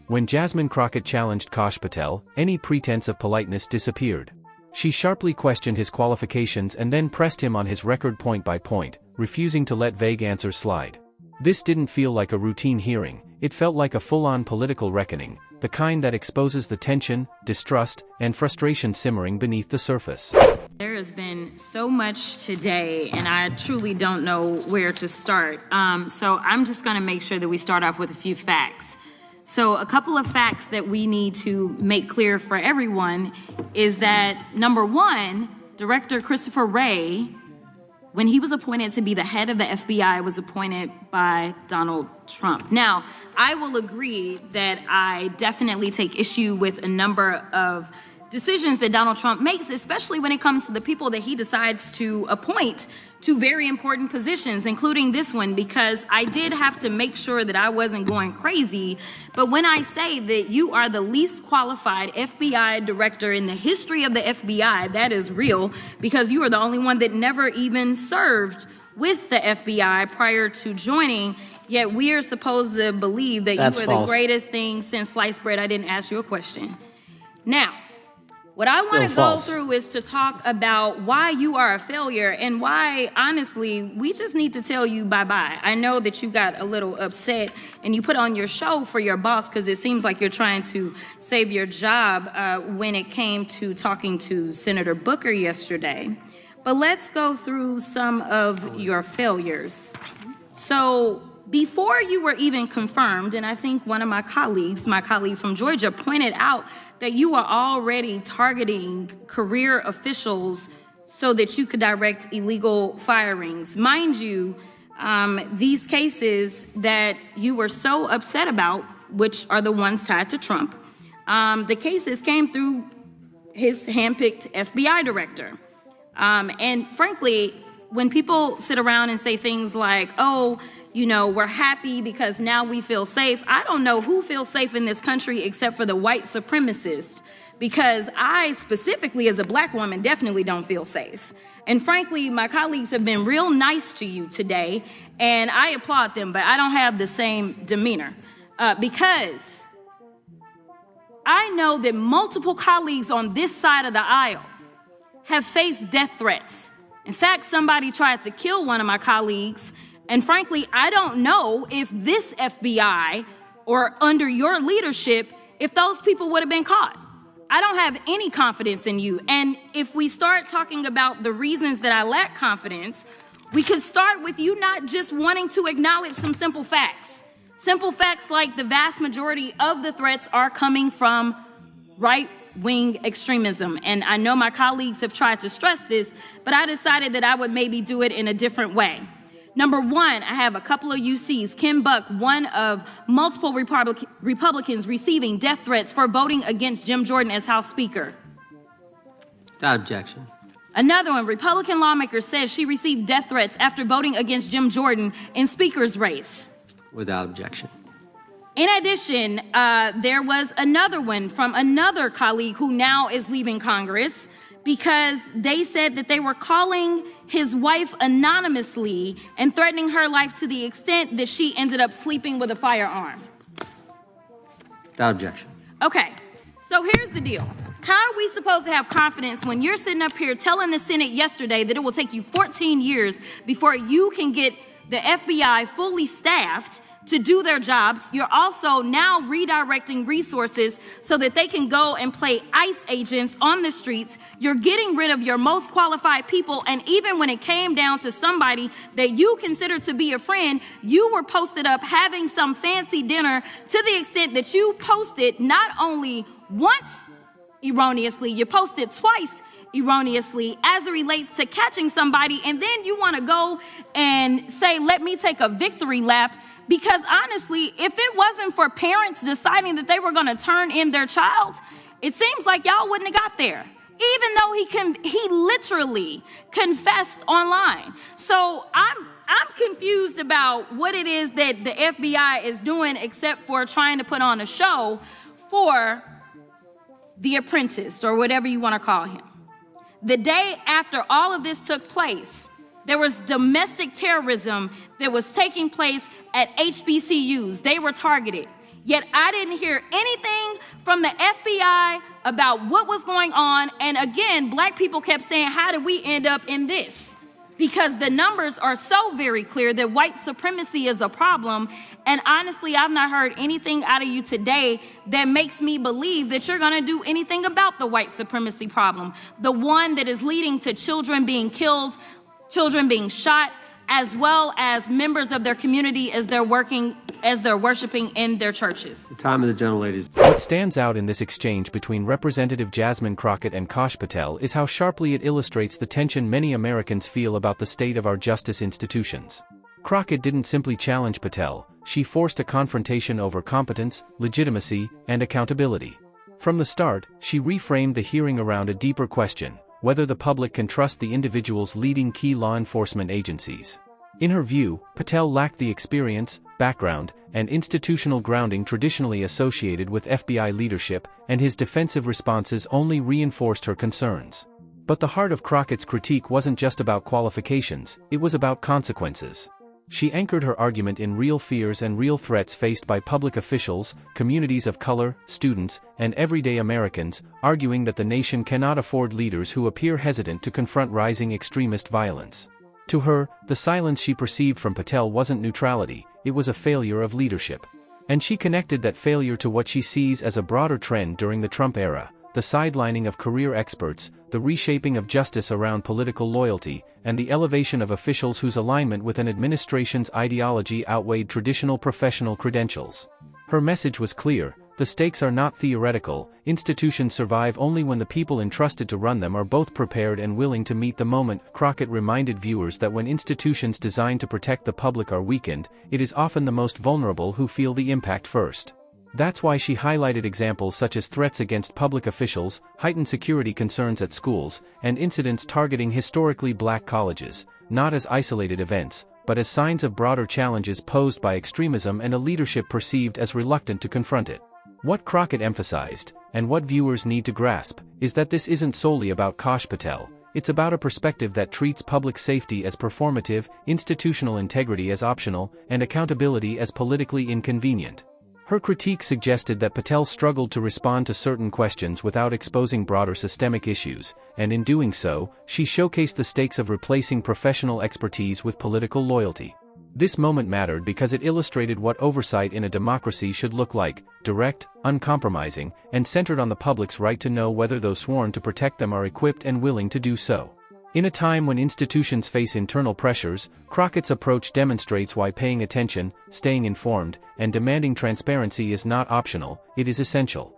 When Jasmine Crockett challenged Kash Patel, any pretense of politeness disappeared. She sharply questioned his qualifications and then pressed him on his record point by point, refusing to let vague answers slide. This didn't feel like a routine hearing, it felt like a full-on political reckoning, the kind that exposes the tension, distrust, and frustration simmering beneath the surface. There has been so much today, and I truly don't know where to start. So I'm just going to make sure that we start off with a few facts. So a couple of facts that we need to make clear for everyone is that, number one, Director Christopher Wray, when he was appointed to be the head of the FBI, was appointed by Donald Trump. Now, I will agree that I definitely take issue with a number of decisions that Donald Trump makes, especially when it comes to the people that he decides to appoint to very important positions, including this one, because I did have to make sure that I wasn't going crazy. But when I say that you are the least qualified FBI director in the history of the FBI, that is real, because you are the only one that never even served with the FBI prior to joining, yet we are supposed to believe that you are the greatest thing since sliced bread. I didn't ask you a question. Now, what I want to go through is to talk about why you are a failure and why, honestly, we just need to tell you bye-bye. I know that you got a little upset and you put on your show for your boss because it seems like you're trying to save your job when it came to talking to Senator Booker yesterday. But let's go through some of your failures. So before you were even confirmed, and I think one of my colleague from Georgia, pointed out that you are already targeting career officials so that you could direct illegal firings. Mind you, these cases that you were so upset about, which are the ones tied to Trump, the cases came through his handpicked FBI director. And frankly, when people sit around and say things like, oh, you know, we're happy because now we feel safe. I don't know who feels safe in this country except for the white supremacists, because I specifically as a black woman definitely don't feel safe. And frankly, my colleagues have been real nice to you today, and I applaud them, but I don't have the same demeanor because I know that multiple colleagues on this side of the aisle have faced death threats. In fact, somebody tried to kill one of my colleagues. And frankly, I don't know if this FBI or under your leadership, if those people would have been caught. I don't have any confidence in you. And if we start talking about the reasons that I lack confidence, we could start with you not just wanting to acknowledge some simple facts. Simple facts like the vast majority of the threats are coming from right-wing extremism. And I know my colleagues have tried to stress this, but I decided that I would maybe do it in a different way. Number one, I have a couple of UCs. Kim Buck, one of multiple Republicans receiving death threats for voting against Jim Jordan as House Speaker. Without objection. Another one, Republican lawmaker says she received death threats after voting against Jim Jordan in Speaker's race. Without objection. In addition, there was another one from another colleague who now is leaving Congress because they said that they were calling his wife anonymously and threatening her life to the extent that she ended up sleeping with a firearm. Without objection. Okay, so here's the deal. How are we supposed to have confidence when you're sitting up here telling the Senate yesterday that it will take you 14 years before you can get the FBI fully staffed to do their jobs? You're also now redirecting resources so that they can go and play ICE agents on the streets. You're getting rid of your most qualified people. And even when it came down to somebody that you consider to be a friend, you were posted up having some fancy dinner to the extent that you posted not only once erroneously, you posted twice erroneously as it relates to catching somebody. And then you want to go and say, let me take a victory lap. Because honestly, if it wasn't for parents deciding that they were going to turn in their child, it seems like y'all wouldn't have got there, even though he literally confessed online. So I'm confused about what it is that the FBI is doing except for trying to put on a show for the apprentice or whatever you want to call him. The day after all of this took place, there was domestic terrorism that was taking place at HBCUs. They were targeted. Yet I didn't hear anything from the FBI about what was going on. And again, black people kept saying, how did we end up in this? Because the numbers are so very clear that white supremacy is a problem. And honestly, I've not heard anything out of you today that makes me believe that you're gonna do anything about the white supremacy problem. The one that is leading to children being killed, children being shot, as well as members of their community as they're worshiping in their churches. The time of the gentleladies. What stands out in this exchange between Representative Jasmine Crockett and Kash Patel is how sharply it illustrates the tension many Americans feel about the state of our justice institutions. Crockett didn't simply challenge Patel, she forced a confrontation over competence, legitimacy, and accountability. From the start, she reframed the hearing around a deeper question: whether the public can trust the individuals leading key law enforcement agencies. In her view, Patel lacked the experience, background, and institutional grounding traditionally associated with FBI leadership, and his defensive responses only reinforced her concerns. But the heart of Crockett's critique wasn't just about qualifications, it was about consequences. She anchored her argument in real fears and real threats faced by public officials, communities of color, students, and everyday Americans, arguing that the nation cannot afford leaders who appear hesitant to confront rising extremist violence. To her, the silence she perceived from Patel wasn't neutrality, it was a failure of leadership. And she connected that failure to what she sees as a broader trend during the Trump era: the sidelining of career experts, the reshaping of justice around political loyalty, and the elevation of officials whose alignment with an administration's ideology outweighed traditional professional credentials. Her message was clear: the stakes are not theoretical, institutions survive only when the people entrusted to run them are both prepared and willing to meet the moment. Crockett reminded viewers that when institutions designed to protect the public are weakened, it is often the most vulnerable who feel the impact first. That's why she highlighted examples such as threats against public officials, heightened security concerns at schools, and incidents targeting historically black colleges, not as isolated events, but as signs of broader challenges posed by extremism and a leadership perceived as reluctant to confront it. What Crockett emphasized, and what viewers need to grasp, is that this isn't solely about Kash Patel. It's about a perspective that treats public safety as performative, institutional integrity as optional, and accountability as politically inconvenient. Her critique suggested that Patel struggled to respond to certain questions without exposing broader systemic issues, and in doing so, she showcased the stakes of replacing professional expertise with political loyalty. This moment mattered because it illustrated what oversight in a democracy should look like: direct, uncompromising, and centered on the public's right to know whether those sworn to protect them are equipped and willing to do so. In a time when institutions face internal pressures, Crockett's approach demonstrates why paying attention, staying informed, and demanding transparency is not optional, it is essential.